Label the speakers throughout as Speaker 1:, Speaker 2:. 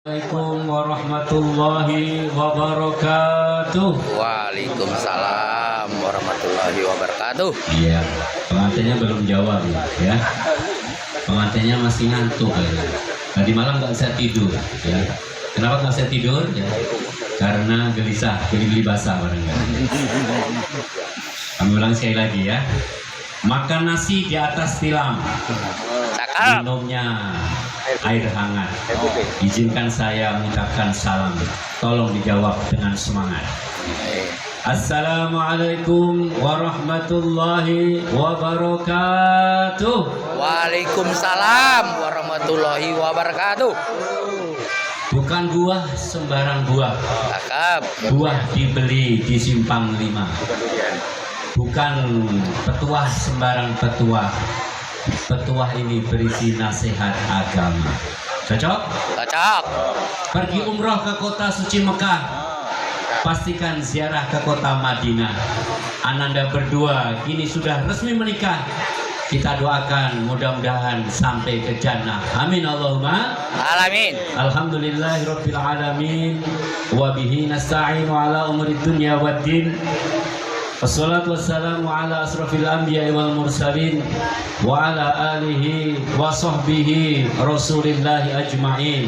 Speaker 1: Assalamualaikum warahmatullahi wabarakatuh.
Speaker 2: Waalaikumsalam warahmatullahi wabarakatuh.
Speaker 1: Iya, pengantinnya belum jawab ya. Pengantinnya masih ngantuk ya. Tadi malam nggak bisa tidur ya. Kenapa nggak bisa tidur? Ya, karena gelisah, beli basah barangkali. Kami ulang sekali lagi ya. Makan nasi di atas tilam, minumnya air hangat. Izinkan saya mengucapkan salam. Tolong dijawab dengan semangat. Assalamualaikum warahmatullahi wabarakatuh.
Speaker 2: Waalaikumsalam warahmatullahi wabarakatuh.
Speaker 1: Bukan buah sembarang buah.
Speaker 2: Cakep.
Speaker 1: Buah dibeli di Simpang 5. Bukan petuah sembarang petuah. Petuah ini berisi nasihat agama. Cocok?
Speaker 2: Cocok.
Speaker 1: Pergi umroh ke kota suci Mekah, pastikan ziarah ke kota Madinah. Ananda berdua kini sudah resmi menikah. Kita doakan mudah-mudahan sampai ke jannah. Amin Allahumma
Speaker 2: Alamin.
Speaker 1: Alhamdulillahirabbil alamin. Wa bihi nasta'inu ala umuri dunya waddin. Wassalatu wassalamu ala asrafil anbiya'i wal mursalin wa ala alihi wa sahbihi rasulillahi ajma'in.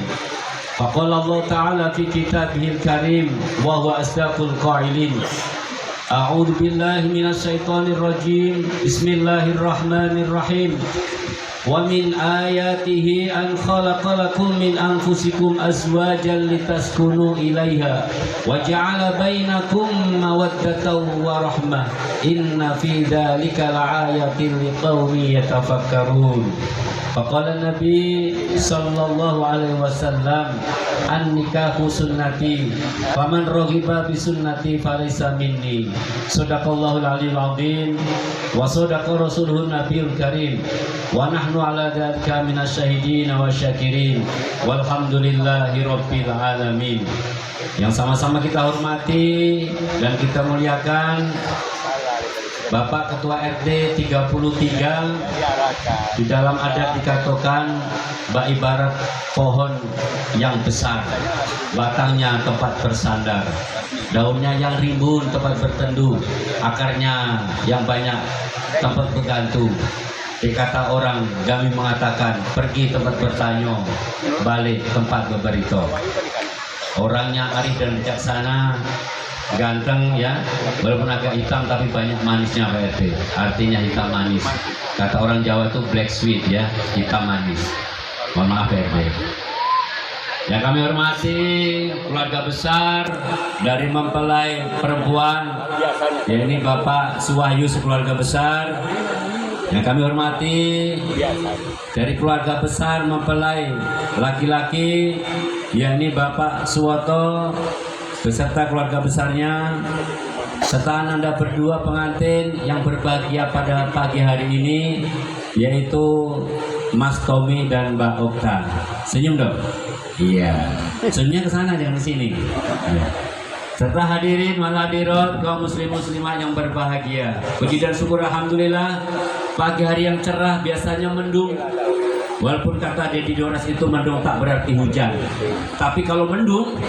Speaker 1: Faqala Allah ta'ala fi kitabihil karim wa huwa asdaqul qailin. A'udzu billahi minasy syaithanir rajim. Bismillahirrahmanirrahim. Wa min ayatihi an khalaqalakum min anfusikum azwajan litaskunu ilaiha wa ja'ala bainakum mawaddatan wa rahmah inna fi dzalika laayatin liqaumin yatafakkarun. Faqala Nabi sallallahu alaihi wasallam an-nikahu sunnati faman raghiba bi sunnati falaysa minni. Shadaqallahul aliyul azim wa shadaqa rasuluhun nabiyul karim wa nahnu ala dzalika minasyahidin wa syakirin walhamdulillahi rabbil alamin. Yang sama-sama kita hormati dan kita muliakan Bapak Ketua RT 33. Di dalam adat dikatakan bak ibarat pohon yang besar, batangnya tempat bersandar, daunnya yang rimbun tempat berteduh, akarnya yang banyak tempat bergantung. Dikata orang, kami mengatakan pergi tempat bertanya, balik tempat berberito. Orangnya arif dan bijaksana, ganteng ya, walaupun agak hitam tapi banyak manisnya Pak RT. Artinya hitam manis. Kata orang Jawa itu black sweet ya, hitam manis. Mohon maaf Pak RT. Yang kami hormati keluarga besar dari mempelai perempuan, ya ini Bapak Suwahyu sekeluarga besar. Yang kami hormati dari keluarga besar mempelai laki-laki, yakni Bapak Suwoto beserta keluarga besarnya, serta Anda berdua pengantin yang berbahagia pada pagi hari ini, yaitu Mas Tommy dan Mbak Okta. Senyum dong. Iya. Senyumnya ke sana, jangan ke sini. Ya. Serta hadirin wal hadirat kaum muslim muslimah yang berbahagia. Puji dan syukur alhamdulillah, pagi hari yang cerah biasanya mendung. Walaupun kata Deddy Doras itu mendung tak berarti hujan. Tapi kalau mendung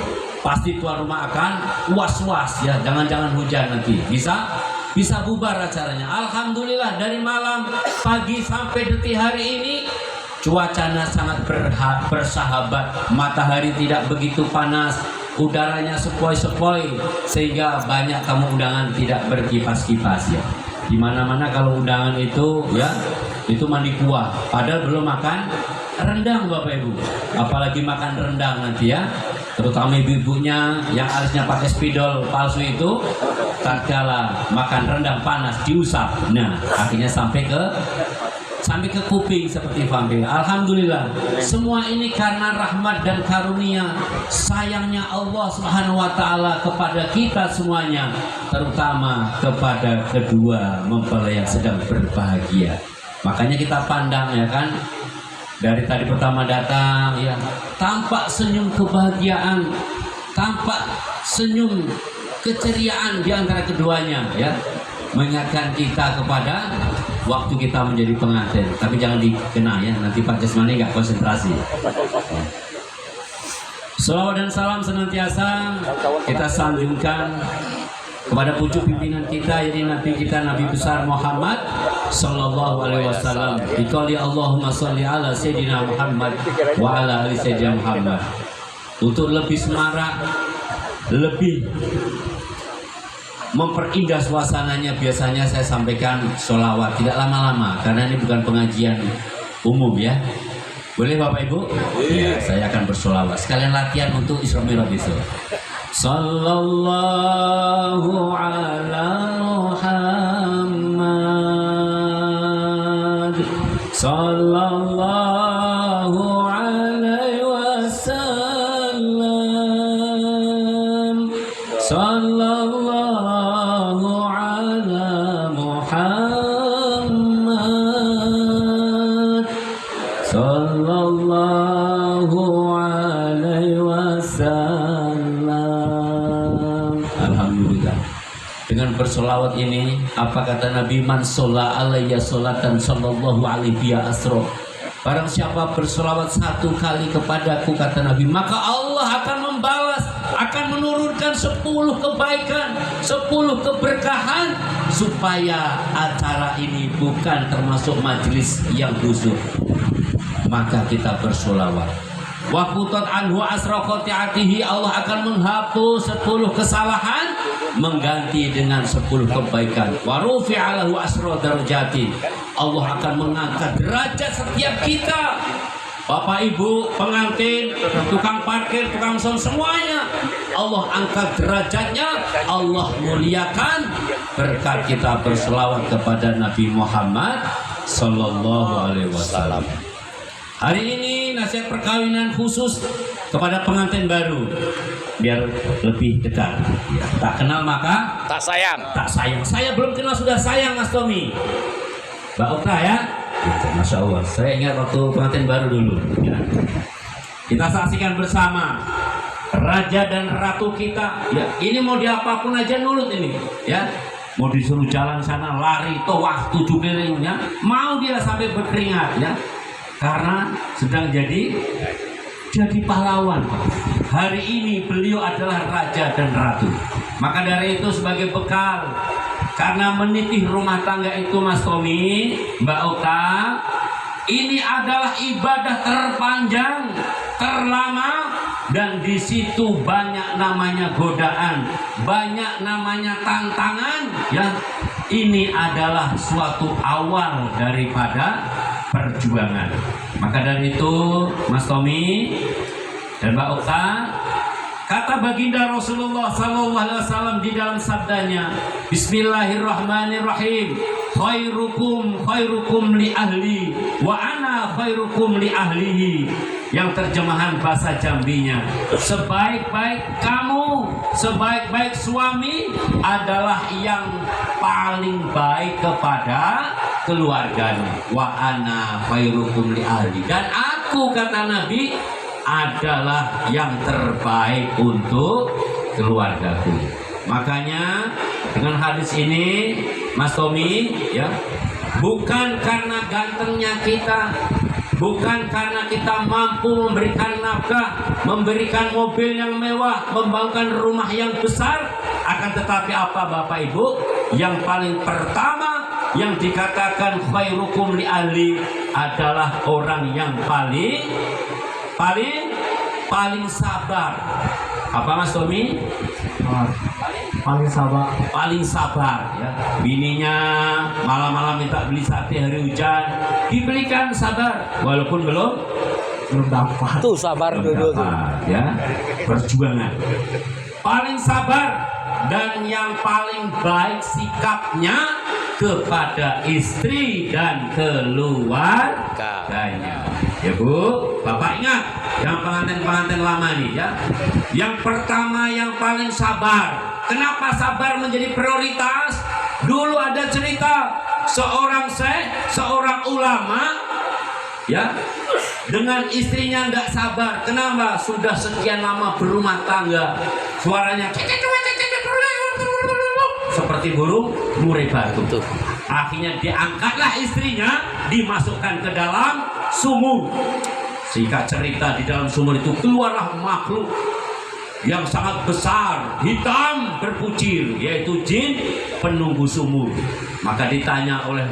Speaker 1: pasti tuan rumah akan was-was ya, jangan-jangan hujan nanti. Bisa bubar acaranya. Alhamdulillah dari malam, pagi sampai detik hari ini cuacanya sangat bersahabat. Matahari tidak begitu panas, udaranya sepoi-sepoi sehingga banyak tamu undangan tidak berkipas-kipas ya. Di mana-mana kalau undangan itu ya, itu mandi kuah, padahal belum makan rendang Bapak Ibu. Apalagi makan rendang nanti ya, terutama ibu-ibunya yang alisnya pakai spidol palsu itu, tatkala makan rendang panas diusap, nah akhirnya sampai ke kuping seperti vampir. Alhamdulillah, semua ini karena rahmat dan karunia sayangnya Allah Subhanahu wa taala kepada kita semuanya, terutama kepada kedua mempelai yang sedang berbahagia. Makanya kita pandang ya kan, dari tadi pertama datang ya, tampak senyum kebahagiaan, tampak senyum keceriaan di antara keduanya ya, mengingatkan kita kepada waktu kita menjadi pengantin. Tapi jangan dikena ya, nanti Pak Jasmani nggak konsentrasi. Salawat dan salam senantiasa kita sanjungkan kepada pucuk pimpinan kita, yaitu Nabi kita, Nabi besar Muhammad Sallallahu Alaihi Wasallam. Dikali Allahumma sholli ala Sayyidina Muhammad wa ala ali Sayyidina Muhammad. Untuk lebih semarak, lebih memperindah suasananya, biasanya saya sampaikan sholawat tidak lama-lama karena ini bukan pengajian umum ya. Boleh Bapak Ibu? Ya, saya akan bersolawat. Sekalian latihan untuk Isra Mi'raj besok. Sallallahu ala Muhammad. Sallallahu alaihi wasallam. Sallallahu ala Muhammad. Sallallahu alaihi wasallam. Alhamdulillah. Dengan bersolawat ini, apa kata Nabi? Man sholla alayya sholatan sallallahu alaihi asro. Barang siapa bersolawat satu kali kepadaku, kata Nabi, maka Allah akan membalas, akan menurunkan 10 kebaikan, 10 keberkahan, supaya acara ini bukan termasuk majelis yang khusyuk. Maka kita bersolawat. Wa qutat anhu asra qati'atihi, Allah akan menghapus 10 kesalahan, mengganti dengan 10 kebaikan. Wa rufi'a lahu asra darajati, Allah akan mengangkat derajat setiap kita. Bapak Ibu, pengantin, tukang parkir, tukang sound, semuanya Allah angkat derajatnya, Allah muliakan berkat kita berselawat kepada Nabi Muhammad Sallallahu Alaihi Wasallam. Hari ini nasihat perkawinan khusus kepada pengantin baru, biar lebih dekat. Tak kenal maka
Speaker 2: Tak sayang.
Speaker 1: tak sayang. Saya belum kenal sudah sayang, Mas Tommy. Mbak Okta ya, Masya Allah. Saya ingat waktu pengantin baru dulu ya. Kita saksikan bersama raja dan ratu kita ya. Ini mau diapapun aja nurut ini ya. Mau disuruh jalan sana, lari, tawaf 7 keliling ya, mau dia sampai berkeringat ya. Karena sedang jadi pahlawan. Hari ini beliau adalah raja dan ratu. Maka dari itu sebagai bekal, karena menitih rumah tangga itu, Mas Tommy, Mbak Ota, ini adalah ibadah terpanjang, terlama, dan di situ banyak namanya godaan, banyak namanya tantangan ya. Ini adalah suatu awal daripada perjuangan. Maka dari itu, Mas Tommy dan Mbak Okta, kata baginda Rasulullah SAW di dalam sabdanya, Bismillahirrahmanirrahim, khairukum li ahli wa ana khairukum li ahlihi. Yang terjemahan bahasa Jambinya, sebaik-baik kamu, sebaik-baik suami adalah yang paling baik kepada keluarganya. Wa ana khairukum li ahli, dan aku, kata Nabi, adalah yang terbaik untuk keluargaku. Makanya dengan hadis ini, Mas Tommy ya, bukan karena gantengnya kita, bukan karena kita mampu memberikan nafkah, memberikan mobil yang mewah, membangun rumah yang besar, akan tetapi apa Bapak Ibu? Yang paling pertama yang dikatakan khairukum li ahli adalah orang yang paling sabar. Apa Mas Tommy?
Speaker 3: Paling sabar.
Speaker 1: Paling sabar ya. Bininya malam-malam minta beli sate hari hujan, dibelikan, sabar walaupun belum
Speaker 3: dapat.
Speaker 2: Tuh sabar dulu tuh.
Speaker 1: Ya. Perjuangan. Paling sabar, dan yang paling baik sikapnya kepada istri dan keluarganya. Ya Bu, Bapak ingat yang pengantin-pengantin lama nih ya. Yang pertama yang paling sabar. Kenapa sabar menjadi prioritas? Dulu ada cerita seorang syekh, seorang ulama ya, dengan istrinya tidak sabar. Kenapa? Sudah sekian lama berumah tangga, suaranya seperti burung murai batu. Akhirnya diangkatlah istrinya, dimasukkan ke dalam sumur. Singkat cerita, di dalam sumur itu keluarlah makhluk yang sangat besar, hitam berpucir, yaitu jin penunggu sumur. Maka ditanya oleh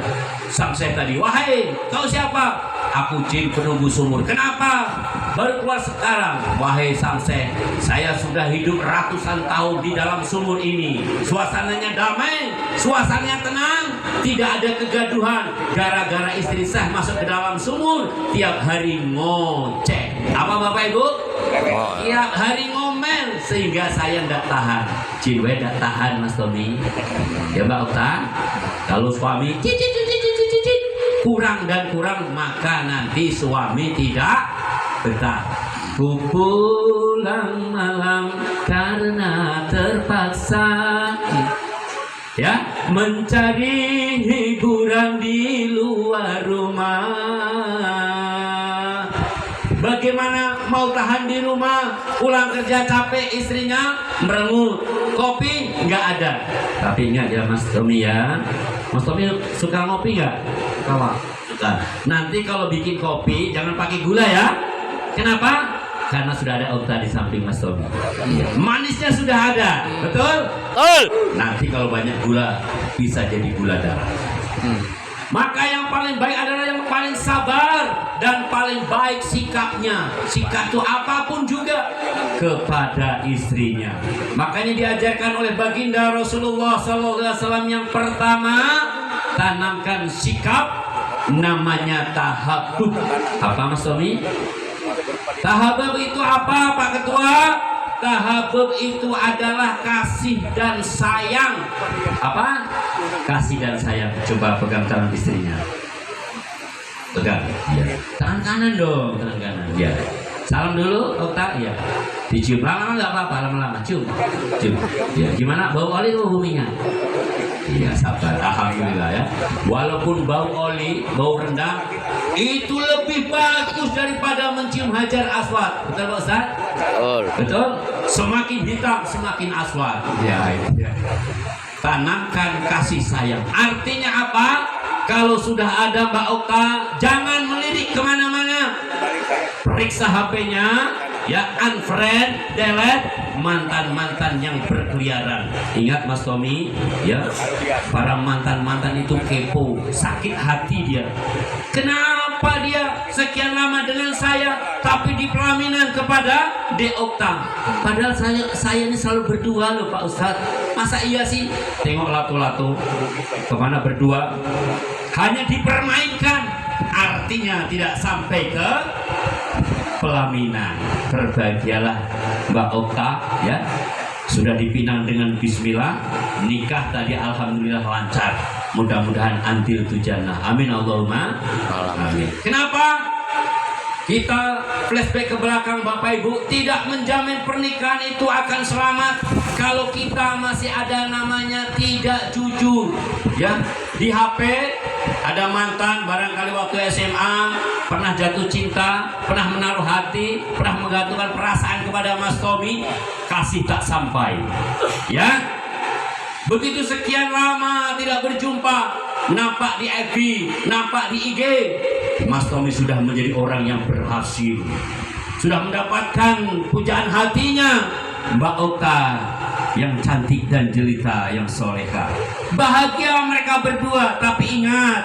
Speaker 1: sang syekh tadi, wahai kau siapa? Aku jin penunggu sumur. Kenapa baru keluar sekarang? Wahai sang syekh, saya sudah hidup ratusan tahun di dalam sumur ini. Suasananya damai, suasananya tenang, tidak ada kegaduhan. Gara-gara istri saya masuk ke dalam sumur, tiap hari ngoceh. Apa Bapak Ibu? Tiap hari ngomel, sehingga saya tidak tahan. Jin tidak tahan, Mas Tommy. Ya Mbak Okta, kalau suami kurang dan kurang, maka nanti suami tidak betah. Ku pulang malam karena terpaksa, ya, mencari hiburan di luar rumah. Bagaimana mau tahan di rumah? Pulang kerja capek, istrinya merengut, kopi nggak ada. Tapi ingat ya Mas Tommy ya, Mas Tommy suka ngopi nggak?
Speaker 3: Kalau
Speaker 1: Suka. Nanti kalau bikin kopi jangan pakai gula ya. Kenapa? Karena sudah ada Okta di samping Mas Tommy. Manisnya sudah ada, betul?
Speaker 2: Betul.
Speaker 1: Nanti kalau banyak gula bisa jadi gula darah. Maka yang paling baik adalah yang paling sabar dan paling baik sikapnya. Sikap itu apapun juga kepada istrinya. Makanya diajarkan oleh baginda Rasulullah SAW yang pertama, tanamkan sikap namanya tahabbub. Apa Mas Tommy? Tahabbub itu apa Pak Ketua? Tahabbub itu adalah kasih dan sayang. Apa? Kasih dan sayang. Coba pegang tangan istrinya. Pegang. Ya. Tangan kanan dong, tangan kanan. Ya. Salam dulu, Okta. Ya. Dicium lama-lama nggak apa-apa, lama-lama. Cium. Cium. Ya. Gimana? Bau oli atau bau minyak? Iya, sabar. Alhamdulillah ya. Walaupun bau oli, bau rendang, itu lebih bagus daripada mencium hajar aswad. Betul Pak Ustaz?
Speaker 2: Betul.
Speaker 1: Betul? Semakin hitam, semakin aswad. Ya, itu ya. Tanamkan kasih sayang. Artinya apa? Kalau sudah ada Mbak Okta, jangan melirik kemana-mana. Periksa HP-nya, ya, unfriend, delete mantan-mantan yang berkeliaran. Ingat Mas Tommy, ya, para mantan-mantan itu kepo, sakit hati dia. Kenapa dia sekian lama dengan saya, tapi di pelaminan kepada De Okta? Padahal saya ini selalu berdua loh Pak Ustadz. Masa iya sih? Tengok lato-lato kemana berdua? Hanya dipermainkan, artinya tidak sampai ke pelaminan. Berbahagialah Mbak Okta ya, sudah dipinang dengan bismillah, nikah tadi alhamdulillah lancar. Mudah-mudahan antil tujana. Amin Allahumma amin. Kenapa? Kita flashback ke belakang Bapak Ibu, tidak menjamin pernikahan itu akan selamat kalau kita masih ada namanya tidak jujur. Ya, di HP ada mantan barangkali waktu SMA pernah jatuh cinta, pernah menaruh hati, pernah menggantungkan perasaan kepada Mas Tommy, kasih tak sampai. Ya, begitu sekian lama tidak berjumpa, nampak di FB, nampak di IG, Mas Tommy sudah menjadi orang yang berhasil, sudah mendapatkan pujaan hatinya Mbak Okta yang cantik dan jelita, yang soleha. Bahagia mereka berdua, tapi ingat,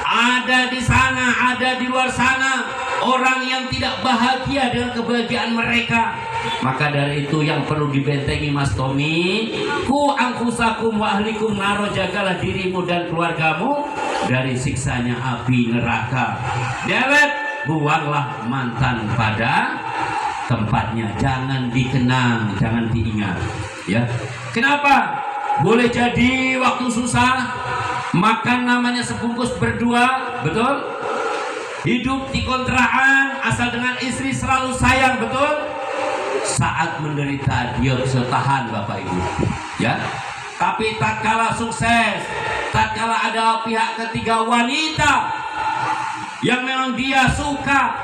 Speaker 1: ada di sana, ada di luar sana orang yang tidak bahagia dengan kebahagiaan mereka. Maka dari itu yang perlu dibentengi Mas Tommy, ku angkusakum wa ahlikum naro, jagalah dirimu dan keluargamu dari siksanya api neraka. Dewet, buanglah mantan pada tempatnya, jangan dikenang, jangan diingat. Ya, kenapa? Boleh jadi waktu susah makan namanya sebungkus berdua, betul? Hidup di kontrakan asal dengan istri selalu sayang, betul? Saat menderita dia bisa tahan Bapak Ibu, ya. Tapi tatkala sukses, tatkala ada pihak ketiga wanita yang memang dia suka,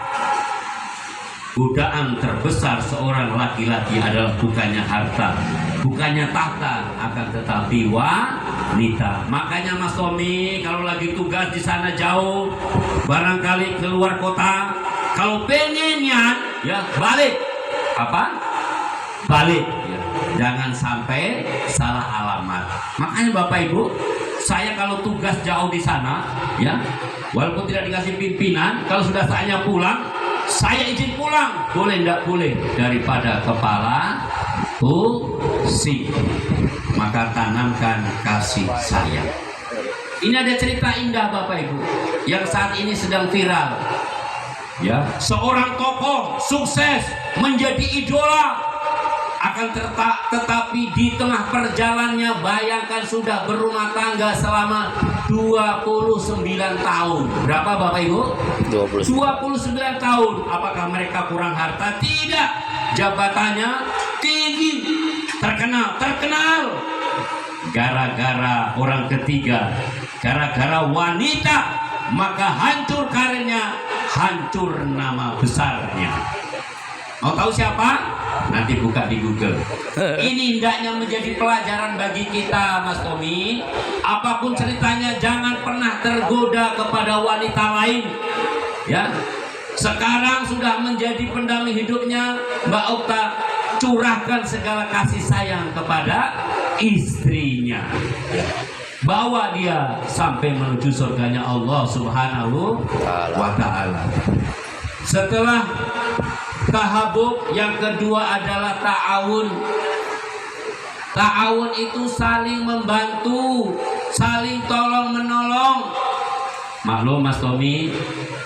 Speaker 1: godaan terbesar seorang laki-laki adalah bukannya harta, bukannya tahta, akan tetapi wanita. Makanya Mas Tommy kalau lagi tugas di sana jauh, barangkali keluar kota, Kalau pengennya ya balik apa? Balik ya. Jangan sampai salah alamat. Makanya Bapak Ibu, saya kalau tugas jauh di sana ya, walaupun tidak dikasih pimpinan, kalau sudah saatnya pulang, saya izin pulang. Boleh enggak boleh? Daripada kepala pusing. Maka tanamkan kasih sayang. Ini ada cerita indah Bapak Ibu yang saat ini sedang viral. Ya, seorang tokoh sukses menjadi idola, akan tetapi di tengah perjalanannya bayangkan sudah berumah tangga selama 29 tahun. Berapa Bapak Ibu? 29 tahun. Apakah mereka kurang harta? Tidak. Jabatannya tinggi, terkenal. Gara-gara orang ketiga, gara-gara wanita, maka hancur karirnya, hancur nama besarnya. Mau tahu siapa? Nanti buka di Google. Ini hendaknya menjadi pelajaran bagi kita, Mas Tommy. Apapun ceritanya, jangan pernah tergoda kepada wanita lain. Ya, sekarang sudah menjadi pendamping hidupnya Mbak Okta. Curahkan segala kasih sayang kepada istrinya. Bawa dia sampai menuju surganya Allah Subhanahu wa Ta'ala. Setelah tahabuk, yang kedua adalah ta'awun. Ta'awun itu saling membantu, saling tolong menolong. Maklum Mas Tommy,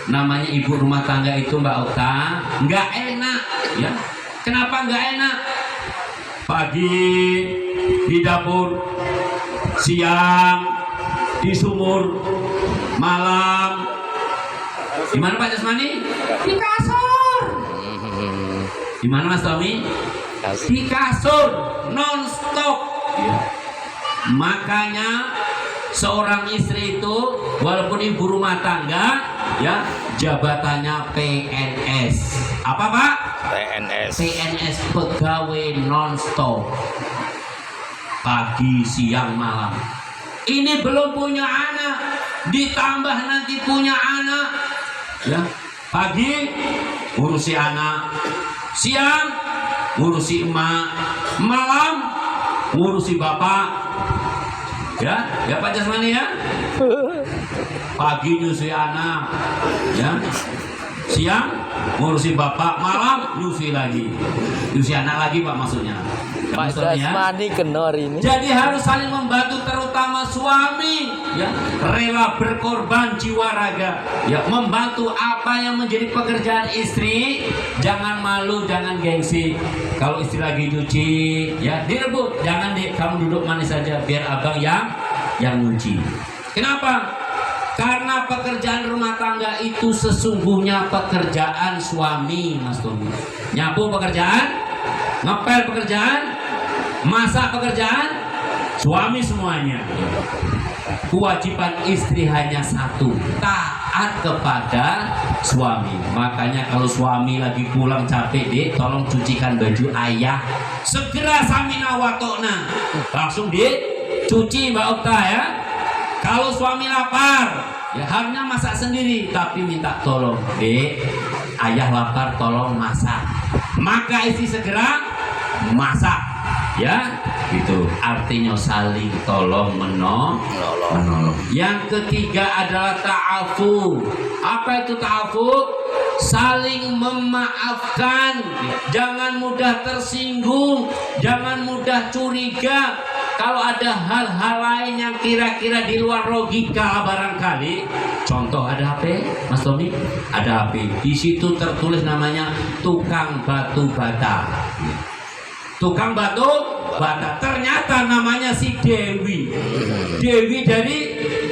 Speaker 1: namanya ibu rumah tangga itu Mbak Okta, nggak enak ya. Kenapa nggak enak? Pagi di dapur, siang di sumur, malam di mana Pak Jasmani? Di kasur. Di mana Mas Tommy? Di kasur, non-stop. Ya. Makanya seorang istri itu walaupun ibu rumah tangga ya, jabatannya PNS. Apa Pak? PNS, pegawai non-stop. Pagi, siang, malam. Ini belum punya anak, ditambah nanti punya anak. Ya, pagi ngurusi anak, siang ngurusi emak, malam ngurusi bapak. Ya Pak Jasmani ya. Pagi nyusi anak, ya. Siang ngurusi bapak, malam nyusi lagi. Nyusi anak lagi Pak maksudnya.
Speaker 2: Pak Jasmani kenor ini.
Speaker 1: Jadi harus saling membantu, terutama suami ya, rela berkorban jiwa raga ya, membantu apa yang menjadi pekerjaan istri. Jangan malu, jangan gengsi. Kalau istri lagi cuci ya, direbut. Jangan kamu duduk manis saja, biar abang yang nyuci. Kenapa? Karena pekerjaan rumah tangga itu sesungguhnya pekerjaan suami, Mas Tommy. Nyapu pekerjaan, ngepel pekerjaan, masak pekerjaan suami semuanya. Kewajiban istri hanya satu, taat kepada suami. Makanya kalau suami lagi pulang capek, Dek, tolong cucikan baju ayah. Segera samina watokna, langsung dicuci Mbak Okta ya. Kalau suami lapar, ya harusnya masak sendiri, tapi minta tolong, Dek, ayah lapar, tolong masak. Maka istri segera masak, ya, gitu. Artinya saling tolong menolong. Yang ketiga adalah ta'afu. Apa itu ta'afu? Saling memaafkan. Jangan mudah tersinggung, jangan mudah curiga. Kalau ada hal-hal lain yang kira-kira di luar logika barangkali, contoh ada HP, Mas Tommy, ada HP. Di situ tertulis namanya tukang batu bata. Tukang batu bata. Ternyata namanya si Dewi. Dewi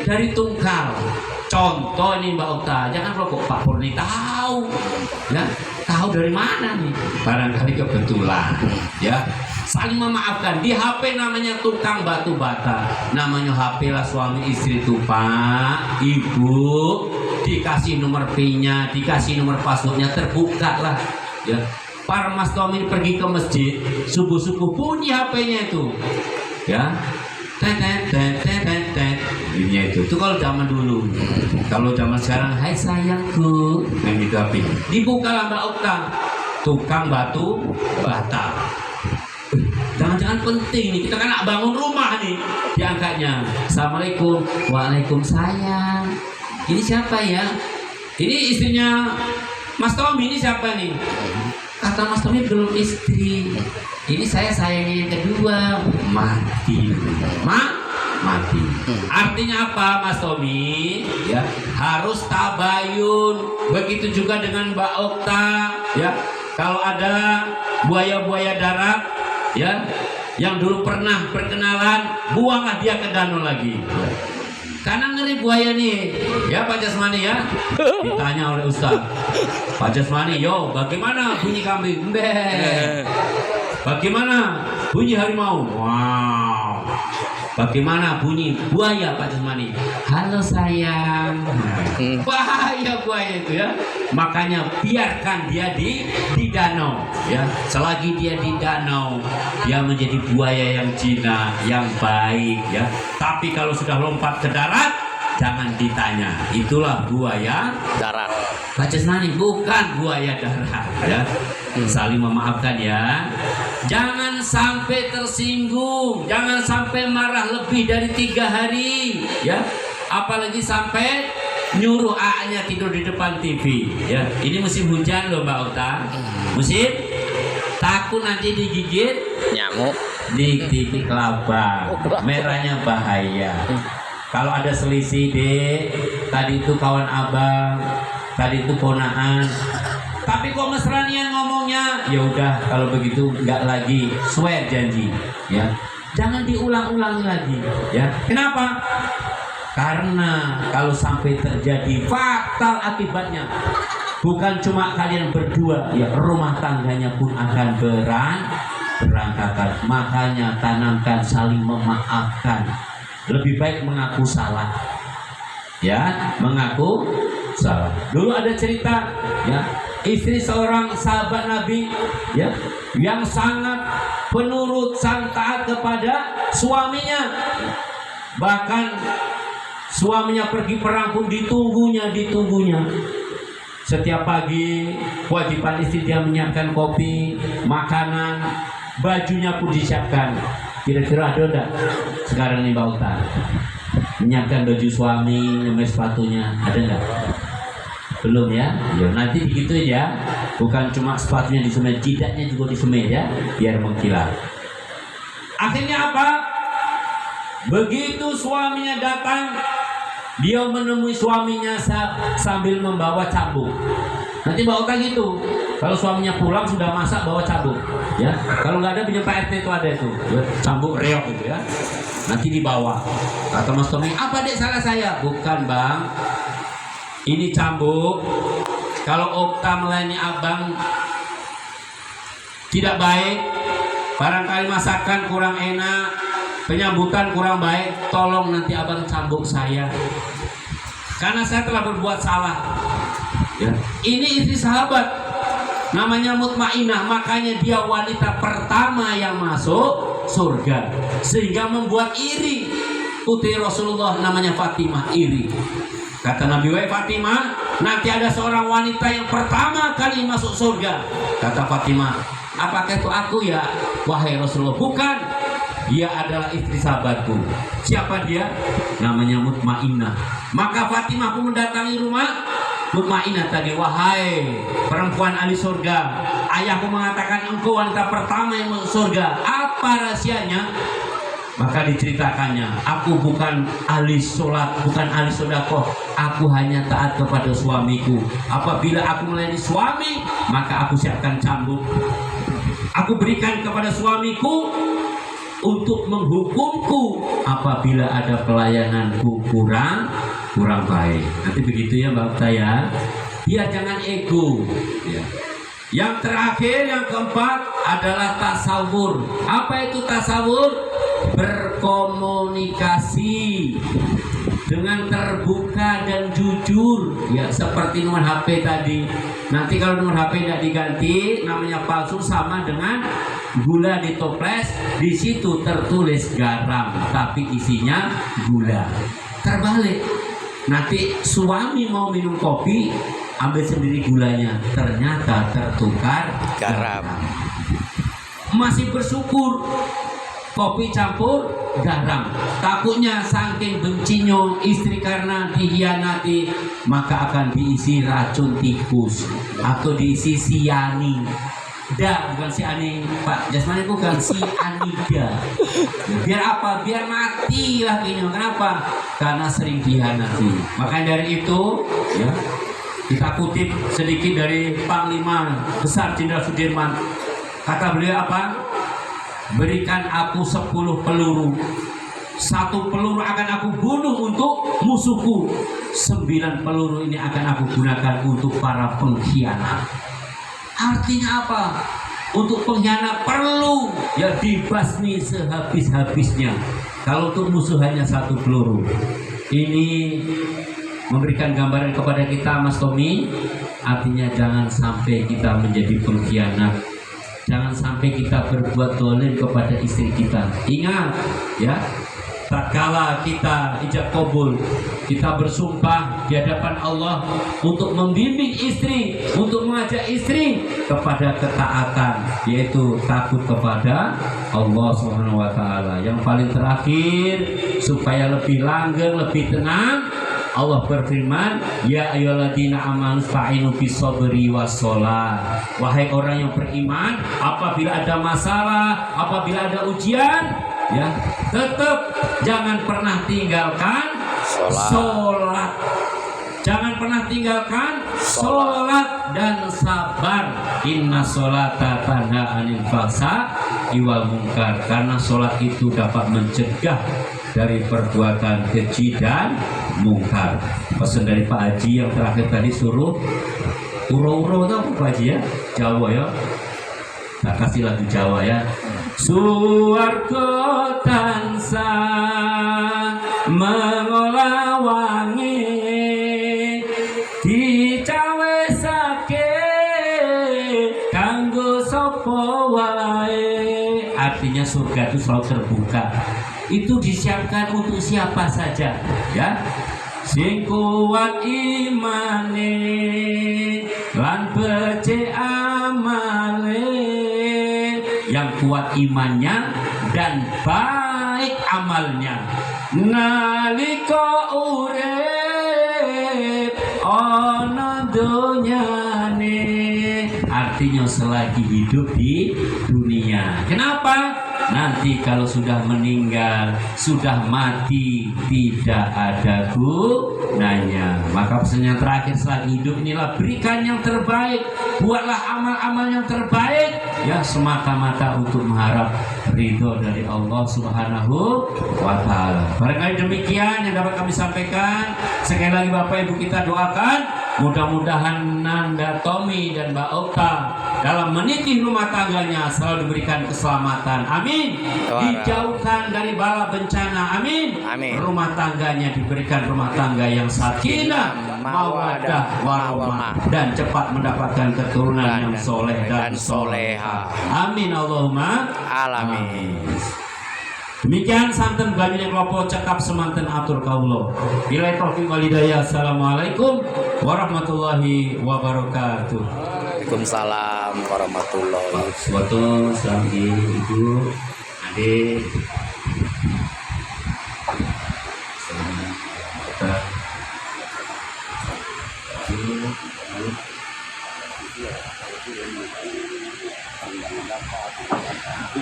Speaker 1: dari Tungkal. Contoh ini Mbak Okta, jangan rokok Pak Purni tahu, ya, tahu dari mana nih? Barangkali kebetulan, ya. Saling memaafkan. Di HP namanya tukang batu bata. Namanya HP lah suami istri itu Pak, Ibu, dikasih nomor PIN-nya, dikasih nomor passwordnya, terbuka lah, ya. Para Mas Tommy pergi ke masjid, subuh-subuh bunyi HP-nya itu, ya. Bunyinya itu kalau zaman dulu. Kalau zaman sekarang, hai sayangku, yang gitu api. Dibuka Mbak Okta, tukang batu bata. Jangan-jangan penting nih, kita kan nak bangun rumah nih, diangkatnya. Assalamualaikum, waalaikumsalam. Ini siapa ya? Ini istrinya Mas Tommy, ini siapa nih? Kata Mas Tommy belum istri. Ini saya yang kedua. Mati. Mati. Artinya apa Mas Tommy? Ya, harus tabayun. Begitu juga dengan Mbak Okta. Ya, kalau ada buaya-buaya darat, ya, yang dulu pernah berkenalan, buanglah dia ke danau lagi. Karena ngeri buaya nih, ya Pak Jasmani ya. Ditanya oleh Ustaz, Pak Jasmani, yo bagaimana bunyi kambing? Mbeh. Bagaimana bunyi harimau? Wow. Bagaimana bunyi buaya Pak Jasmani? Halo sayang. Bahaya buaya itu ya. Makanya biarkan dia di danau ya. Selagi dia di danau, dia menjadi buaya yang jinak, yang baik ya. Tapi kalau sudah lompat ke darat, jangan ditanya. Itulah buaya
Speaker 2: Darat.
Speaker 1: Pak Jasmani bukan buaya darat ya. Saling memaafkan ya. Jangan sampai tersinggung, jangan sampai marah lebih dari 3 hari ya. Apalagi sampai nyuruh A-nya tidur di depan TV ya. Ini musim hujan loh Mbak Okta. Musim takut nanti digigit
Speaker 2: Nyamuk.
Speaker 1: di kelapa. Merahnya bahaya. Kalau ada selisih deh, tadi itu kawan abang, tadi itu ponaan. Tapi kok mesranian ngomongnya? Ya udah kalau begitu nggak lagi, swear janji ya. Jangan diulang-ulangi lagi ya. Kenapa? Karena kalau sampai terjadi fatal akibatnya, bukan cuma kalian berdua ya, rumah tangganya pun akan berantakan. Makanya tanamkan saling memaafkan. Lebih baik mengaku salah ya, mengaku salah. Dulu ada cerita ya, istri seorang sahabat Nabi ya, yang sangat penurut, sangat taat kepada suaminya. Bahkan suaminya pergi perang pun ditunggunya. Setiap pagi kewajiban istri dia menyiapkan kopi, makanan, bajunya pun disiapkan. Kira-kira ada enggak sekarang nih Mbak Okta? Menyiapkan baju suami, nyemir sepatunya, ada enggak? Belum ya? Ya nanti begitu ya. Bukan cuma sepatunya disemir, jidatnya juga disemir ya, biar mengkilat. Akhirnya apa? Begitu suaminya datang, dia menemui suaminya sambil membawa cambuk. Nanti Mbak Okta gitu. Kalau suaminya pulang sudah masak, bawa cambuk ya. Kalau nggak ada, punya Pak RT itu ada itu ya, cambuk reok gitu ya. Nanti dibawa. Kata Mas Tommy, apa dek salah saya? Bukan bang, ini cambuk. Kalau Okta melayani abang tidak baik, barangkali masakan kurang enak, penyambutan kurang baik, tolong nanti abang cambuk saya, karena saya telah berbuat salah ya. Ini istri sahabat, namanya Mutmainah, makanya dia wanita pertama yang masuk surga, sehingga membuat iri putri Rasulullah namanya Fatimah. Iri, kata Nabi, wahai Fatimah, nanti ada seorang wanita yang pertama kali masuk surga. Kata Fatimah, apakah itu aku ya wahai Rasulullah? Bukan, dia adalah istri sahabatku. Siapa dia? Namanya Mutmainah. Maka Fatimah pun mendatangi rumah Mutmainah tadi. Wahai perempuan ahli surga, ayahku mengatakan engkau wanita pertama yang masuk surga. Apa rahasianya? Maka diceritakannya, aku bukan ahli sholat, bukan ahli sedekah, aku hanya taat kepada suamiku. Apabila aku melayani suami, maka aku siapkan cambuk, aku berikan kepada suamiku untuk menghukumku apabila ada pelayananku kurang baik. Nanti begitu ya Mbak Okta ya. Biar jangan ego ya. Yang terakhir, yang keempat adalah tasawur. Apa itu tasawur? Berkomunikasi dengan terbuka dan jujur ya, seperti nomor HP tadi. Nanti kalau nomor HP tidak diganti, namanya palsu, sama dengan gula ditoples, di situ tertulis garam, tapi isinya gula. Terbalik, nanti suami mau minum kopi, ambil sendiri gulanya, ternyata tertukar
Speaker 2: Garam.
Speaker 1: Masih bersyukur, kopi campur garam. Takutnya saking bencinya istri karena dihianati, maka akan diisi racun tikus atau diisi sianin. Bukan si Ani, Pak Jasmani, bukan si Anida. Biar apa? Biar mati lah ini. Kenapa? Karena sering dihianati. Makanya dari itu, ya, kita kutip sedikit dari Panglima Besar Jenderal Sudirman. Kata beliau apa? Berikan aku 10 peluru. 1 peluru akan aku bunuh untuk musuhku. 9 peluru ini akan aku gunakan untuk para pengkhianat. Artinya apa? Untuk pengkhianat perlu ya dibasmi sehabis-habisnya. Kalau untuk musuh hanya 1 peluru. Ini memberikan gambaran kepada kita, Mas Tommy. Artinya jangan sampai kita menjadi pengkhianat. Jangan sampai kita berbuat dolim kepada istri kita. Ingat ya, tatkala kita ijab kabul, kita bersumpah di hadapan Allah untuk membimbing istri, untuk mengajak istri kepada ketaatan, yaitu takut kepada Allah Subhanahu wa taala. Yang paling terakhir, supaya lebih langgeng, lebih tenang, Allah berfirman, ya ayyuhalladzina amanu sta'inu bis-sabri was-shalah. Wahai orang yang beriman, apabila ada masalah, apabila ada ujian, ya, tetap jangan pernah tinggalkan sholat. Jangan pernah tinggalkan sholat dan sabar. Inna sholata tanha 'anil fahsya'i wal munkar. Karena sholat itu dapat mencegah dari perbuatan keji dan mungkar. Pesan dari Pak Haji yang terakhir tadi, suruh uro-uro itu Pak Haji ya, Jawa ya. Tak kasih lagu Jawa ya. Suwarga tansah mengolah wangi, dicawesake kanggo sapa wae. Artinya surga itu selalu terbuka. Itu disiapkan untuk siapa saja, ya. Sing kuat imane lan becik amale. Yang kuat imannya dan baik amalnya, nalika urip ana donyane. Artinya selagi hidup di dunia. Kenapa? Nanti kalau sudah meninggal, sudah mati, tidak ada gunanya. Maka pesan yang terakhir selagi hidup inilah berikan yang terbaik, buatlah amal-amal yang terbaik, ya, semata-mata untuk mengharap ridho dari Allah Subhanahu wa taala. Barangkali demikian yang dapat kami sampaikan. Sekali lagi Bapak Ibu kita doakan, mudah-mudahan Nanda Tommy dan Mbak Okta dalam meniti rumah tangganya selalu diberikan keselamatan. Amin. Dijauhkan dari bala bencana. Amin.
Speaker 2: Amin.
Speaker 1: Rumah tangganya diberikan rumah tangga yang sakinah, mawaddah, warahmah, dan cepat mendapatkan keturunan yang soleh dan soleha. Amin Allahumma
Speaker 2: Alamin.
Speaker 1: Demikian santen banyune klopo cekap semanten atur kawula. Billahi taufiq wal hidayah. Assalamualaikum warahmatullahi wabarakatuh.
Speaker 2: Waalaikumsalam warahmatullahi wabarakatuh.
Speaker 1: Suatu salam ibu, adik.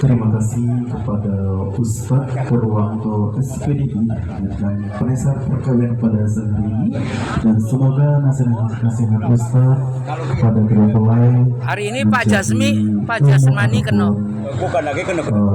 Speaker 3: Terima kasih kepada Ustadz Purwanto SPDI dan Penasihat Perkawinan pada Zahri, dan semoga nasihat Ustadz kepada kedua mempelai
Speaker 2: Hari ini Pak Jasmani kena.
Speaker 3: bukan lagi kena